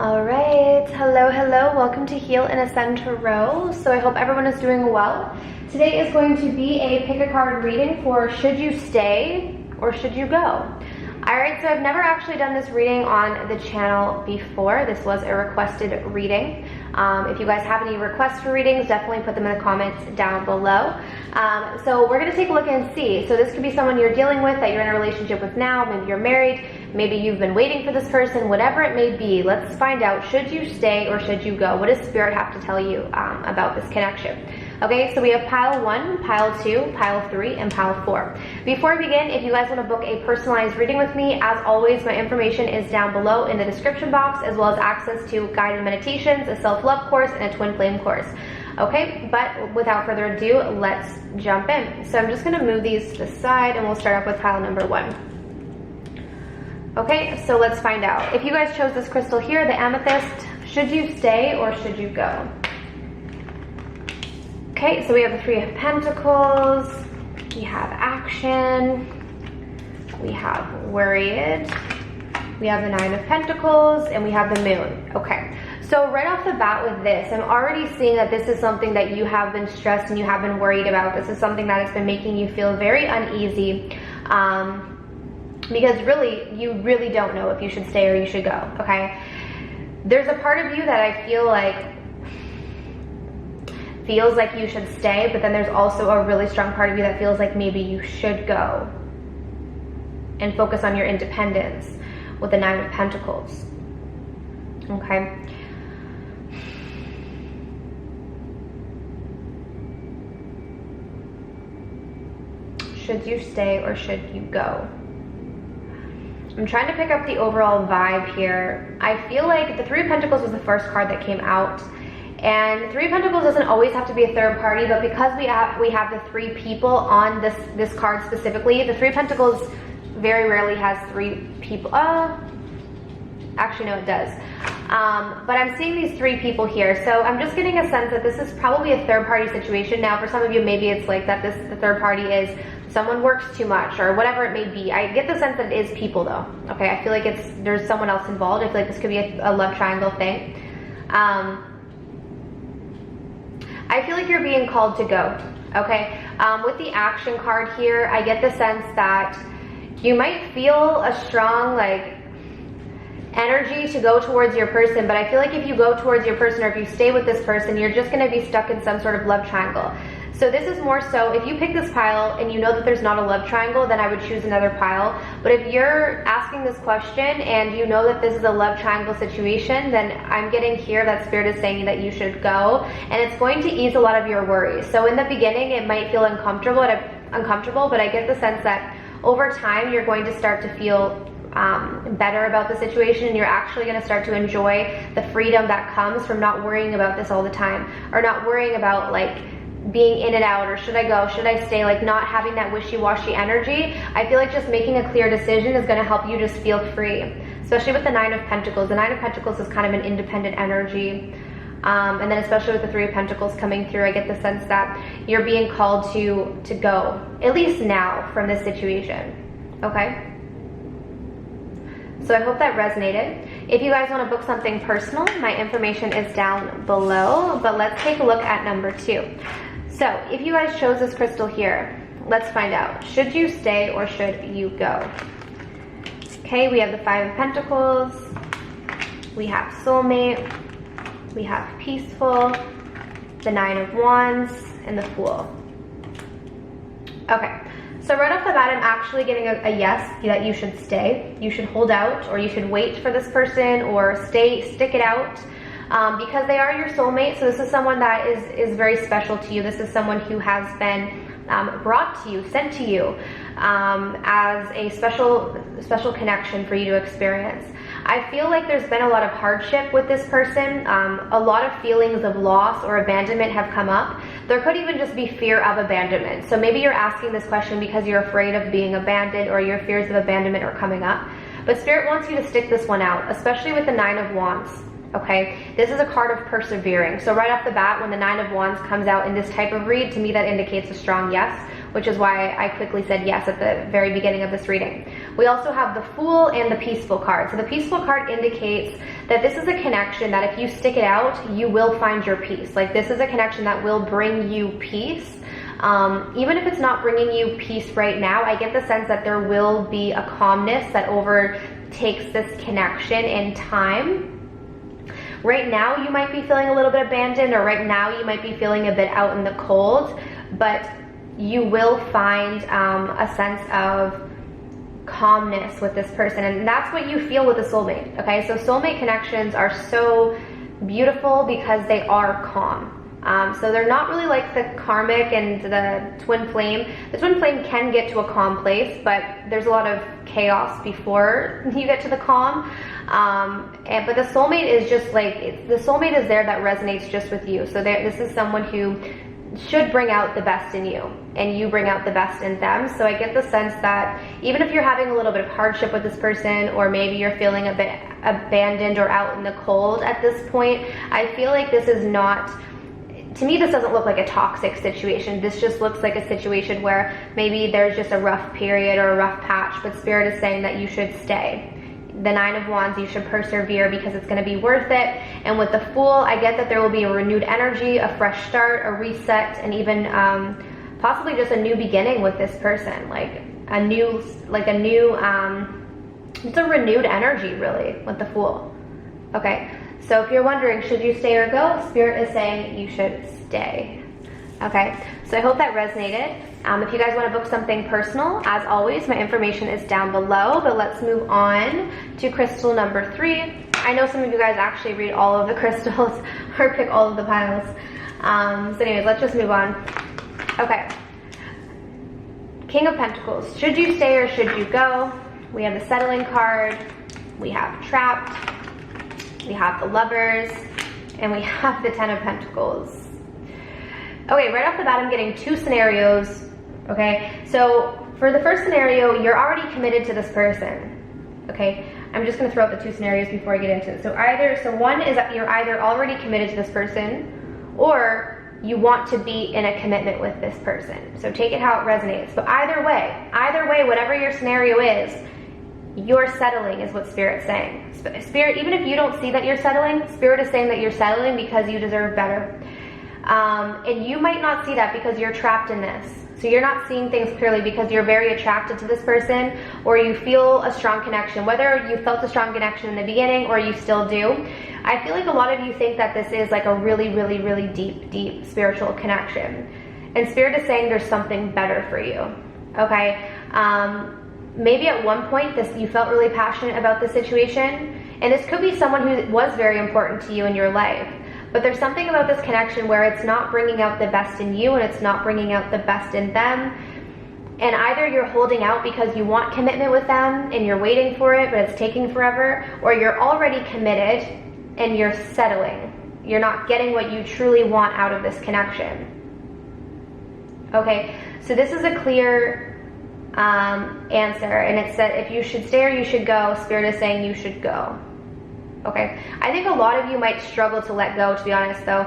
All right, hello, welcome to Heal and Ascend Tarot. So I hope everyone is doing well. Today is going to be a pick a card reading for should you stay or should you go? All right, so I've never actually done this reading on the channel before. This was a requested reading. If you guys have any requests for readings, definitely put them in the comments down below. So we're gonna take a look and see. So this could be someone you're dealing with, that you're in a relationship with now, maybe you're married, maybe you've been waiting for this person, whatever it may be. Let's find out, should you stay or should you go? What does Spirit have to tell you about this connection? Okay, so we have pile 1, pile 2, pile 3, and pile 4. Before we begin, if you guys want to book a personalized reading with me, as always, my information is down below in the description box, as well as access to guided meditations, a self-love course, and a twin flame course. Okay, but without further ado, let's jump in. So I'm just going to move these to the side, and we'll start off with pile number 1. Okay, so let's find out. If you guys chose this crystal here, the amethyst, should you stay or should you go? Okay, so we have the Three of Pentacles, we have action, we have worried, we have the Nine of Pentacles, and we have the Moon. Okay, so right off the bat with this, I'm already seeing that this is something that you have been stressed and you have been worried about. This is something that has been making you feel very uneasy, because really, you really don't know if you should stay or you should go, okay? There's a part of you that I feel like you should stay, but then there's also a really strong part of you that feels like maybe you should go and focus on your independence with the Nine of Pentacles. Okay. Should you stay or should you go? I'm trying to pick up the overall vibe here. I feel like the Three of Pentacles was the first card that came out. And Three of Pentacles doesn't always have to be a third party, but because we have the three people on this card specifically, the Three of Pentacles very rarely has three people. Actually, no, it does. But I'm seeing these three people here, so I'm just getting a sense that this is probably a third party situation. Now, for some of you, maybe it's like that the third party is someone works too much or whatever it may be. I get the sense that it is people though. Okay, I feel like there's someone else involved. I feel like this could be a love triangle thing. I feel like you're being called to go, okay? With the action card here, I get the sense that you might feel a strong, energy to go towards your person, but I feel like if you go towards your person or if you stay with this person, you're just gonna be stuck in some sort of love triangle. So this is more so, if you pick this pile and you know that there's not a love triangle, then I would choose another pile. But if you're asking this question and you know that this is a love triangle situation, then I'm getting here that Spirit is saying that you should go, and it's going to ease a lot of your worries. So in the beginning, it might feel uncomfortable, but I get the sense that over time, you're going to start to feel better about the situation, and you're actually going to start to enjoy the freedom that comes from not worrying about this all the time, or not worrying about being in and out, or should I go, should I stay, not having that wishy-washy energy. I feel like just making a clear decision is going to help you just feel free, especially with the Nine of Pentacles. The Nine of Pentacles is kind of an independent energy, and then especially with the Three of Pentacles coming through, I get the sense that you're being called to go, at least now, from this situation, okay? So I hope that resonated. If you guys want to book something personal, my information is down below, but let's take a look at number 2. So if you guys chose this crystal here, let's find out, should you stay or should you go? Okay, we have the Five of Pentacles, we have soulmate, we have peaceful, the Nine of Wands, and the Fool. Okay. So right off the bat, I'm actually getting a yes, that you should stay. You should hold out, or you should wait for this person, or stick it out, because they are your soulmate. So this is someone that is very special to you. This is someone who has been brought to you, sent to you as a special connection for you to experience. I feel like there's been a lot of hardship with this person. A lot of feelings of loss or abandonment have come up. There could even just be fear of abandonment. So maybe you're asking this question because you're afraid of being abandoned, or your fears of abandonment are coming up. But Spirit wants you to stick this one out, especially with the Nine of Wands. Okay, this is a card of persevering. So right off the bat, when the Nine of Wands comes out in this type of read, to me that indicates a strong yes, which is why I quickly said yes at the very beginning of this reading. We also have the Fool and the Peaceful card. So the Peaceful card indicates that this is a connection that if you stick it out, you will find your peace. Like, this is a connection that will bring you peace. Even if it's not bringing you peace right now, I get the sense that there will be a calmness that overtakes this connection in time. Right now, you might be feeling a little bit abandoned, or right now you might be feeling a bit out in the cold, but you will find a sense of calmness with this person, and that's what you feel with a soulmate. Okay, so soulmate connections are so beautiful because they are calm. So they're not really like the karmic and the twin flame. The twin flame can get to a calm place, but there's a lot of chaos before you get to the calm. But the soulmate is just like, the soulmate is there that resonates just with you. So this is someone who should bring out the best in you, and you bring out the best in them. So I get the sense that even if you're having a little bit of hardship with this person, or maybe you're feeling a bit abandoned or out in the cold at this point, I feel like this is not, to me, this doesn't look like a toxic situation. This just looks like a situation where maybe there's just a rough period or a rough patch, but Spirit is saying that you should stay. The Nine of Wands, you should persevere because it's going to be worth it. And with the Fool, I get that there will be a renewed energy, a fresh start, a reset, and even possibly just a new beginning with this person. It's a renewed energy really with the Fool. Okay, so if you're wondering, should you stay or go? Spirit is saying you should stay. Okay, so I hope that resonated. If you guys want to book something personal, as always, my information is down below, but let's move on to crystal number 3. I know some of you guys actually read all of the crystals or pick all of the piles. So anyways, let's just move on. Okay. King of Pentacles. Should you stay or should you go? We have the Settling card. We have Trapped. We have the Lovers. And we have the Ten of Pentacles. Okay, right off the bat, I'm getting 2 scenarios. Okay, so for the first scenario, you're already committed to this person. Okay, I'm just going to throw out the 2 scenarios before I get into it. So one is that you're either already committed to this person, or you want to be in a commitment with this person. So take it how it resonates. But either way, whatever your scenario is, you're settling is what Spirit's saying. Spirit, even if you don't see that you're settling, Spirit is saying that you're settling because you deserve better. And you might not see that because you're trapped in this. So you're not seeing things clearly because you're very attracted to this person, or you feel a strong connection. Whether you felt a strong connection in the beginning or you still do, I feel like a lot of you think that this is like a really, really, really deep spiritual connection. And Spirit is saying there's something better for you. Okay? Maybe at one point you felt really passionate about the situation, and this could be someone who was very important to you in your life. But there's something about this connection where it's not bringing out the best in you, and it's not bringing out the best in them. And either you're holding out because you want commitment with them and you're waiting for it, but it's taking forever, or you're already committed and you're settling. You're not getting what you truly want out of this connection. Okay, so this is a clear answer, and it said if you should stay or you should go, Spirit is saying you should go. Okay, I think a lot of you might struggle to let go, to be honest though.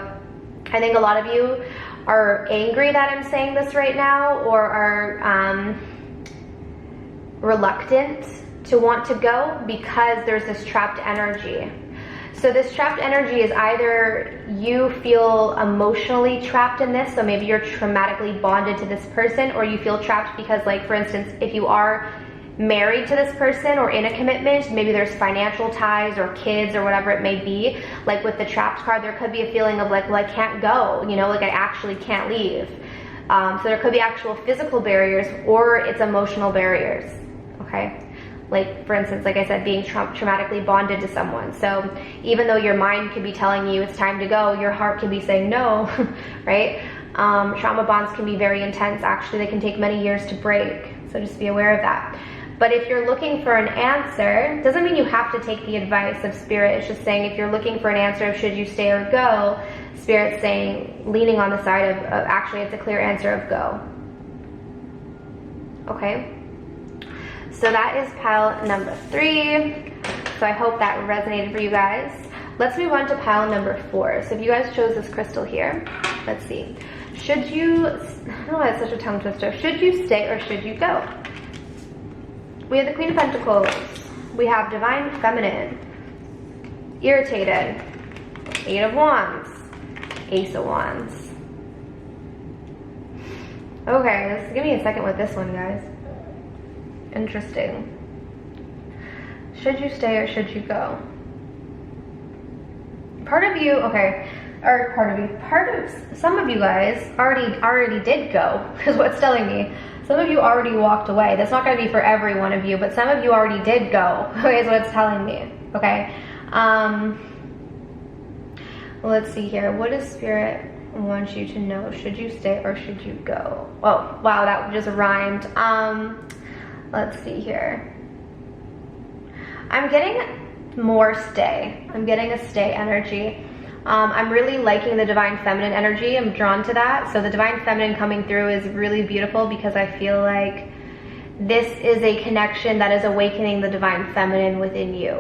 I think a lot of you are angry that I'm saying this right now, or are reluctant to want to go because there's this trapped energy. So this trapped energy is either you feel emotionally trapped in this, so maybe you're traumatically bonded to this person, or you feel trapped because, like, for instance, if you are married to this person or in a commitment, maybe there's financial ties or kids or whatever it may be. Like with the Trapped card, there could be a feeling of like, well, I can't go, you know, like I actually can't leave. So there could be actual physical barriers, or it's emotional barriers. Okay, like for instance, like I said, being traumatically bonded to someone. So even though your mind could be telling you it's time to go, your heart can be saying no. Right? Trauma bonds can be very intense. Actually, they can take many years to break, so just be aware of that. But if you're looking for an answer, doesn't mean you have to take the advice of Spirit. It's just saying if you're looking for an answer of should you stay or go, Spirit's saying, leaning on the side of actually it's a clear answer of go. Okay? So that is pile number 3. So I hope that resonated for you guys. Let's move on to pile number 4. So if you guys chose this crystal here, let's see. Should you, I don't know why it's such a tongue twister. Should you stay or should you go? We have the Queen of Pentacles. We have Divine Feminine. Irritated. 8 of Wands. Ace of Wands. Okay, just give me a second with this one, guys. Interesting. Should you stay or should you go? Part of you, okay, or some of you guys already did go, is what's telling me. Some of you already walked away. That's not going to be for every one of you, but some of you already did go, is what it's telling me, okay? Let's see here. What does Spirit want you to know? Should you stay or should you go? Oh, wow, that just rhymed. Let's see here. I'm getting more stay. I'm getting a stay energy. I'm really liking the Divine Feminine energy. I'm drawn to that. So the Divine Feminine coming through is really beautiful because I feel like this is a connection that is awakening the Divine Feminine within you.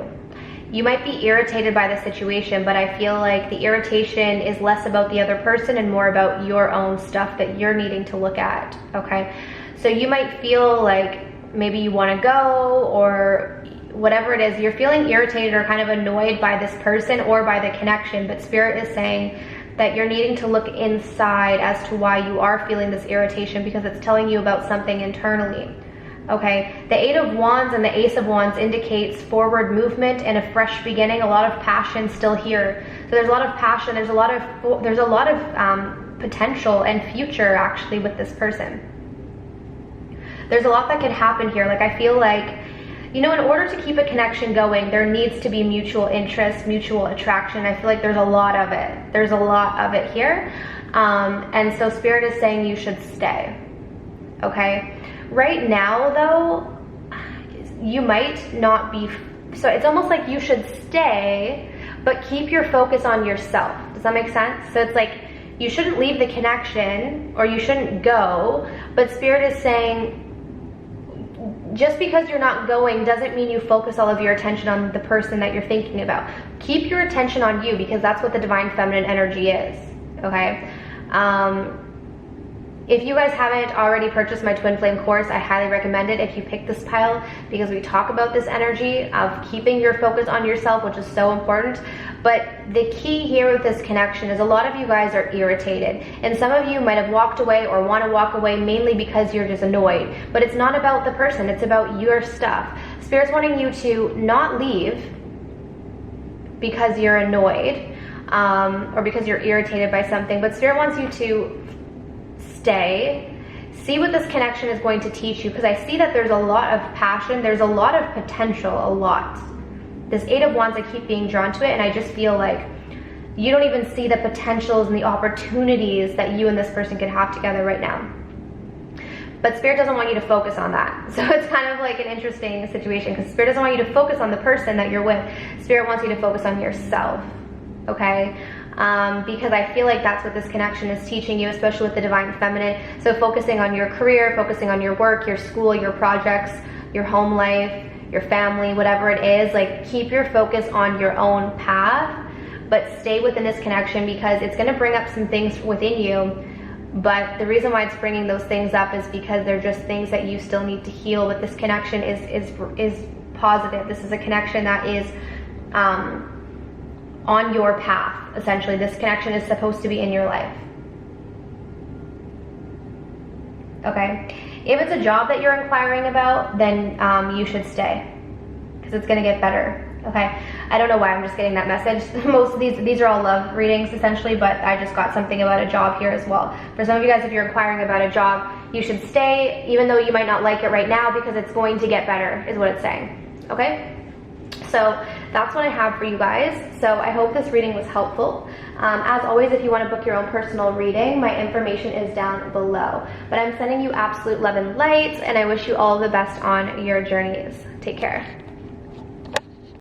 You might be irritated by the situation, but I feel like the irritation is less about the other person and more about your own stuff that you're needing to look at, okay? So you might feel like maybe you want to go, or whatever it is, you're feeling irritated or kind of annoyed by this person or by the connection, but Spirit is saying that you're needing to look inside as to why you are feeling this irritation, because it's telling you about something internally. Okay, the 8 of Wands and the Ace of Wands indicates forward movement and a fresh beginning, a lot of passion still here. So there's a lot of passion, there's a lot of potential and future actually with this person. There's a lot that could happen here. Like, I feel like, you know, in order to keep a connection going, there needs to be mutual interest, mutual attraction. I feel like there's a lot of it. There's a lot of it here. And so Spirit is saying you should stay, okay? Right now, though, you might not be, so it's almost like you should stay, but keep your focus on yourself. Does that make sense? So it's like, you shouldn't leave the connection, or you shouldn't go, but Spirit is saying, just because you're not going doesn't mean you focus all of your attention on the person that you're thinking about. Keep your attention on you, because that's what the Divine Feminine energy is, okay? If you guys haven't already purchased my Twin Flame course, I highly recommend it if you pick this pile, because we talk about this energy of keeping your focus on yourself, which is so important. But the key here with this connection is a lot of you guys are irritated, and some of you might have walked away or want to walk away mainly because you're just annoyed. But it's not about the person, it's about your stuff. Spirit's wanting you to not leave because you're annoyed or because you're irritated by something, but Spirit wants you to stay, see what this connection is going to teach you, because I see that there's a lot of passion, there's a lot of potential, a lot. This 8 of Wands, I keep being drawn to it, and I just feel like you don't even see the potentials and the opportunities that you and this person could have together right now. But Spirit doesn't want you to focus on that. So it's kind of like an interesting situation, because Spirit doesn't want you to focus on the person that you're with. Spirit wants you to focus on yourself, okay? Because I feel like that's what this connection is teaching you, especially with the Divine Feminine. So focusing on your career, focusing on your work, your school, your projects, your home life, your family, whatever it is, like, keep your focus on your own path, but stay within this connection, because it's going to bring up some things within you. But the reason why it's bringing those things up is because they're just things that you still need to heal. But this connection is positive. This is a connection that is on your path, essentially. This connection is supposed to be in your life, okay? If it's a job that you're inquiring about, then you should stay, because it's going to get better, okay? I don't know why I'm just getting that message. Most of these are all love readings, essentially, but I just got something about a job here as well. For some of you guys, if you're inquiring about a job, you should stay, even though you might not like it right now, because it's going to get better, is what it's saying, okay? So that's what I have for you guys. So I hope this reading was helpful. As always, if you want to book your own personal reading, my information is down below. But I'm sending you absolute love and light, and I wish you all the best on your journeys. Take care.